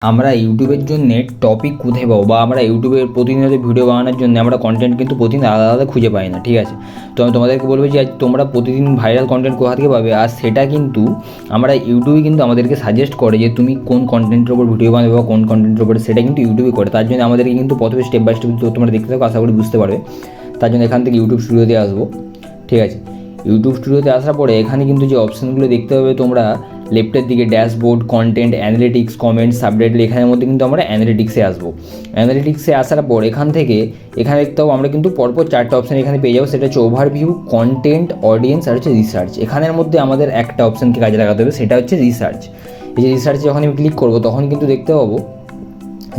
আমরা ইউটিউবের জন্যে টপিক কোথায় পাবো বা আমরা ইউটিউবের প্রতিনিয়ত ভিডিও বানানোর জন্য আমরা কন্টেন্ট কিন্তু প্রতিদিন আলাদা আলাদা খুঁজে পাই না, ঠিক আছে। তো আমি তোমাদেরকে বলবো যে তোমরা প্রতিদিন ভাইরাল কন্টেন্ট কোথা থেকে পাবে, আর সেটা কিন্তু আমরা ইউটিউবে কিন্তু আমাদেরকে সাজেস্ট করে যে তুমি কোন কন্টেন্টের উপর ভিডিও বানাবে বা কোন কন্টেন্টের উপরে, সেটা কিন্তু ইউটিউবে করে। তার জন্য আমাদেরকে কিন্তু প্রথমে স্টেপ বাই স্টেপ তোমরা দেখতে থাকো, আশা করি বুঝতে পারবে। তার জন্য এখান থেকে ইউটিউব স্টুডিওতে আসবো, ঠিক আছে। ইউটিউব স্টুডিওতে আসার পরে এখানে কিন্তু যে অপশানগুলো দেখতে পাবে তোমরা লেফটের দিকে dashboard, content, analytics, comments, subtitle, এখানের মধ্যে কিন্তু আমরা অ্যানালিটিক্সে আসবো। অ্যানালিটিক্সে আসার পর এখানে দেখতে পাবো আমরা কিন্তু পরপর 4টা অপশান এখানে পেয়ে যাবো। সেটা হচ্ছে ওভারভিউ, কন্টেন্ট, অডিয়েন্স আর হচ্ছে রিসার্চ। এখানের মধ্যে আমাদের একটা অপশানকে কাজে লাগাতে হবে, সেটা হচ্ছে রিসার্চ। এই যে রিসার্চে যখন আমি ক্লিক করবো তখন কিন্তু দেখতে পাবো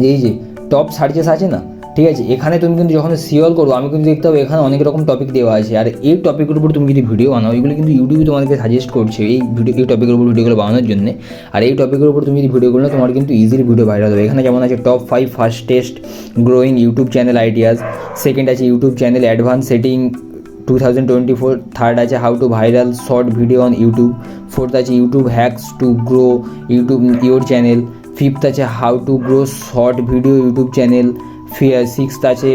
যে এই যে টপ সার্চেস আছে না, ঠিক আছে। এখানে তুমি কিন্তু যখন সিওল করো আমি কিন্তু দেখতে পাবো এখানে অনেক রকম টপিক দেওয়া আছে, আর এই টপিকের উপর তুমি যদি ভিডিও বানাও এগুলো কিন্তু ইউটিউবে তোমাদেরকে সাজেস্ট করছে এই টপিকের উপর ভিডিওগুলো বানানোর জন্য। আর এই টপিকের উপর তুমি যদি ভিডিওগুলো তোমার কিন্তু ইজিলি ভিডিও ভাইরাল হবে। এখানে যেমন আছে top 5 fastest growing YouTube channel ideas, second আছে YouTube channel advance setting 2024, third আছে how to viral short video on YouTube, fourth আছে YouTube hacks to grow YouTube your channel, fifth আছে how to grow short video YouTube channel, sixth আছে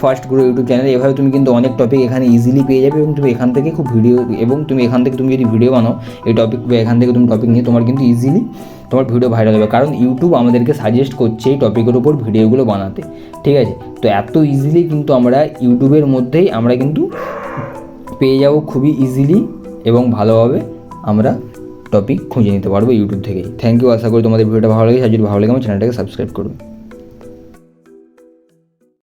first grow YouTube channel. এভাবে তুমি কিন্তু অনেক topic এখানে easily পেয়ে যাবে এবং তুমি এখান থেকে খুব ভিডিও, এবং তুমি এখান থেকে তুমি যদি ভিডিও বানাও এই টপিক বা এখান থেকে তুমি টপিক নিয়ে তোমার কিন্তু ইজিলি তোমার ভিডিও ভাইরাল হবে, কারণ ইউটিউব আমাদেরকে সাজেস্ট করছে এই টপিকের উপর ভিডিওগুলো বানাতে, ঠিক আছে। তো এত ইজিলি কিন্তু আমরা ইউটিউবের মধ্যেই আমরা কিন্তু পেয়ে যাব খুবই ইজিলি এবং ভালোভাবে আমরা টপিক খুঁজে নিতে পারবো ইউটিউব থেকেই। থ্যাংক ইউ, আশা করি তোমাদের ভিডিওটা ভালো লাগে। আর যদি ভালো লাগে আমার চ্যানেলটাকে সাবস্ক্রাইব করবে।